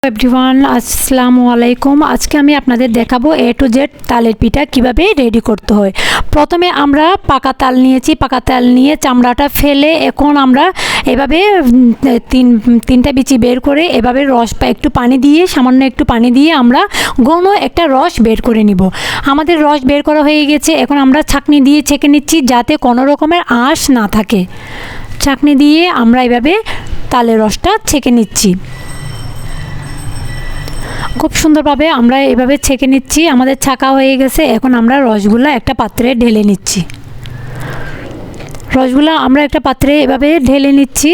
Everyone আসসালামু আলাইকুম। আজকে আমি আপনাদের দেখাবো এ টু জেড তালের পিঠা কিভাবে রেডি করতে হয়। প্রথমে আমরা পাকা তাল নিয়েছি, পাকা তাল নিয়ে চামড়াটা ফেলে এখন আমরা এভাবে তিনটা বিচি বের করে এভাবে রস একটু পানি দিয়ে সামান্য একটু পানি দিয়ে আমরা ঘন একটা রস বের করে নিব। আমাদের রস বের করা হয়ে গেছে, এখন আমরা ছাঁকনি দিয়ে ছেঁকে নিচ্ছি যাতে কোনো রকমের আঁশ না থাকে। ছাঁকনি দিয়ে আমরা এভাবে তালের রসটা ছেঁকে নিচ্ছি। খুব সুন্দরভাবে আমরা এভাবে ছেঁকে নিচ্ছি। আমাদের ছাঁকা হয়ে গেছে, এখন আমরা রসগুলো একটা পাত্রে ঢেলে নিচ্ছি। রসগুলা আমরা একটা পাত্রে এভাবে ঢেলে নিচ্ছি।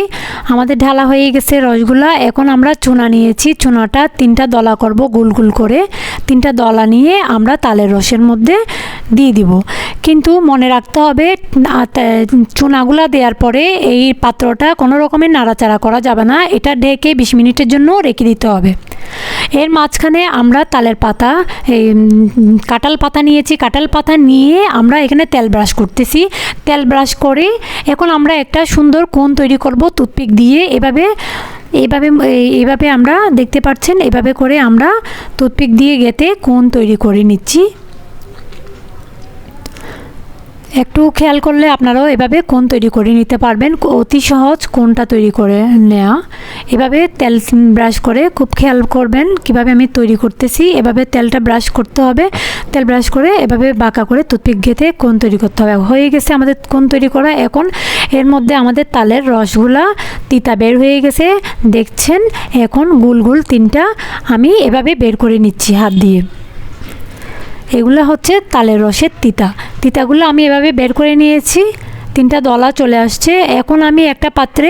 আমাদের ঢালা হয়ে গেছে রসগুলা। এখন আমরা চুনা নিয়েছি, চুনাটা 3টা দলা করব গোল গোল করে। 3টা দলা নিয়ে আমরা তালের রসের মধ্যে দিয়ে দিব। কিন্তু মনে রাখতে হবে চুনাগুলা দেওয়ার পরে এই পাত্রটা কোনো রকমের নাড়াচাড়া করা যাবে না, এটা ঢেকে 20 মিনিটের জন্য রেখে দিতে হবে। এর মাঝখানে আমরা তালের পাতা কাঁঠাল পাতা নিয়েছি। কাঁঠাল পাতা নিয়ে আমরা এখানে তেল ব্রাশ করতেছি। তেল ব্রাশ করে এখন আমরা একটা সুন্দর কোণ তৈরি করব টুথপিক দিয়ে। এভাবে আমরা দেখতে পাচ্ছেন, এভাবে করে আমরা টুথপিক দিয়ে গেঁথে কোণ তৈরি করে নিচ্ছি। একটু খেয়াল করলে আপনারাও এভাবে কোণ তৈরি করে নিতে পারবেন। অতি সহজ কোণটা তৈরি করে নেওয়া। এভাবে তেল ব্রাশ করে খুব খেয়াল করবেন কিভাবে আমি তৈরি করতেছি। এভাবে তেলটা ব্রাশ করতে হবে। তেল ব্রাশ করে এভাবে বাঁকা করে টুথপিক গেঁথে কোণ তৈরি করতে হবে। হয়ে গেছে আমাদের কোণ তৈরি করা। এখন এর মধ্যে আমাদের তালের রসগুলা তিতা বের হয়ে গেছে দেখছেন। এখন গোল গোল 3টা আমি এভাবে বের করে নিচ্ছি হাত দিয়ে। এগুলো হচ্ছে তালের রসের তিতাগুলো আমি এভাবে বের করে নিয়েছি। 3টা দলা চলে আসছে। এখন আমি একটা পাত্রে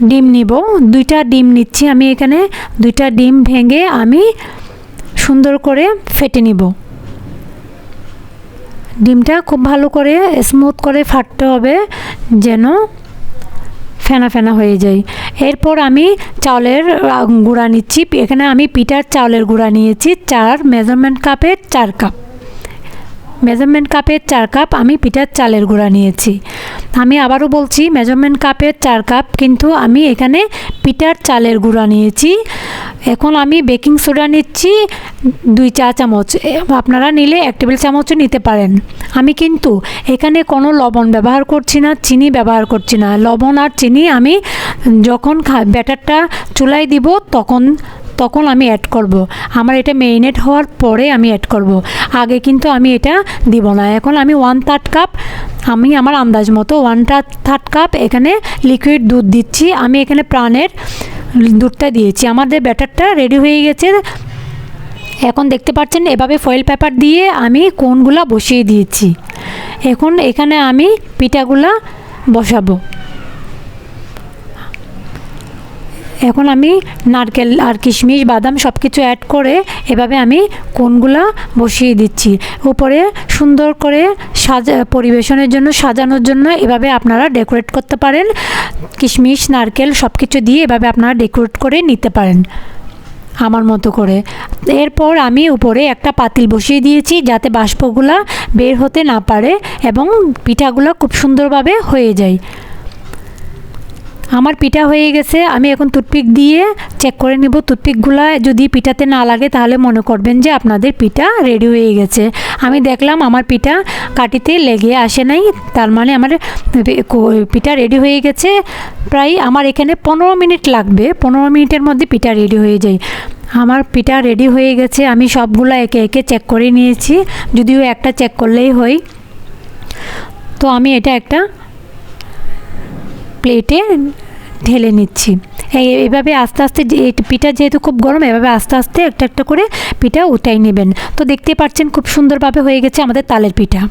ডিম নিব। 2টা ডিম নিচ্ছি আমি এখানে। 2টা ডিম ভেঙে আমি সুন্দর করে ফেটে নিব। ডিমটা খুব ভালো করে স্মুথ করে ফাটতে হবে যেন ফেনা ফেনা হয়ে যায়। এরপর আমি চাউলের গুঁড়া নিচ্ছি। এখানে আমি পিঠার চাউলের গুঁড়া নিয়েছি 4 মেজারমেন্ট কাপের 4 কাপ। মেজারমেন্ট কাপের 4 কাপ আমি পিঠার চালের গুঁড়া নিয়েছি। আমি আবারও বলছি মেজারমেন্ট কাপের 4 কাপ, কিন্তু আমি এখানে পিঠার চালের গুঁড়া নিয়েছি। এখন আমি বেকিং সোডা নিচ্ছি 2 চা চামচ। আপনারা নিলে 1 টেবিল চামচও নিতে পারেন। আমি কিন্তু এখানে কোনো লবণ ব্যবহার করছি না, চিনি ব্যবহার করছি না। লবণ আর চিনি আমি যখন ব্যাটারটা চুলায় দিব তখন আমি অ্যাড করব। আমার এটা মেরিনেট হওয়ার পরে আমি অ্যাড করব, আগে কিন্তু আমি এটা দিব না। এখন আমি 1/3 কাপ, আমি আমার আন্দাজ মতো 1/3 কাপ এখানে লিকুইড দুধ দিচ্ছি। আমি এখানে প্রাণের দুধটা দিয়েছি। আমাদের ব্যাটারটা রেডি হয়ে গেছে। এখন দেখতে পাচ্ছেন এভাবে ফয়েল পেপার দিয়ে আমি কোণগুলা বসিয়ে দিয়েছি। এখন এখানে আমি পিঠাগুলা বসাবো। এখন আমি নারকেল আর কিশমিশ বাদাম সব কিছু অ্যাড করে এভাবে আমি কোণগুলা বসিয়ে দিচ্ছি। উপরে সুন্দর করে পরিবেশনের জন্য সাজানোর জন্য এভাবে আপনারা ডেকোরেট করতে পারেন। কিশমিশ নারকেল সব কিছু দিয়ে এভাবে আপনারা ডেকোরেট করে নিতে পারেন আমার মতো করে। এরপর আমি উপরে একটা পাতিল বসিয়ে দিয়েছি যাতে বাষ্পগুলা বের হতে না পারে এবং পিঠাগুলো খুব সুন্দরভাবে হয়ে যায়। আমার পিঠা হয়ে গেছে। আমি এখন টুথপিক দিয়ে চেক করে নেব। টুথপিকগুলো যদি পিঠাতে না লাগে তাহলে মনে করবেন যে আপনাদের পিঠা রেডি হয়ে গেছে। আমি দেখলাম আমার পিঠা কাঠিতে লেগে আসে নাই, তার মানে আমার পিঠা রেডি হয়ে গেছে। প্রায় আমার এখানে 15 মিনিট লাগবে। 15 মিনিটের মধ্যে পিঠা রেডি হয়ে যায়। আমার পিঠা রেডি হয়ে গেছে। আমি সবগুলো একে একে চেক করে নিয়েছি, যদিও একটা চেক করলেই হয়। তো আমি এটা একটা প্লেটে ঢেলে নিচ্ছি। এইভাবে আস্তে আস্তে, পিঠা যেহেতু খুব গরম, এভাবে আস্তে আস্তে একটা একটা করে পিঠা উঠাই নেবেন। তো দেখতে পাচ্ছেন খুব সুন্দরভাবে হয়ে গেছে আমাদের তালের পিঠা।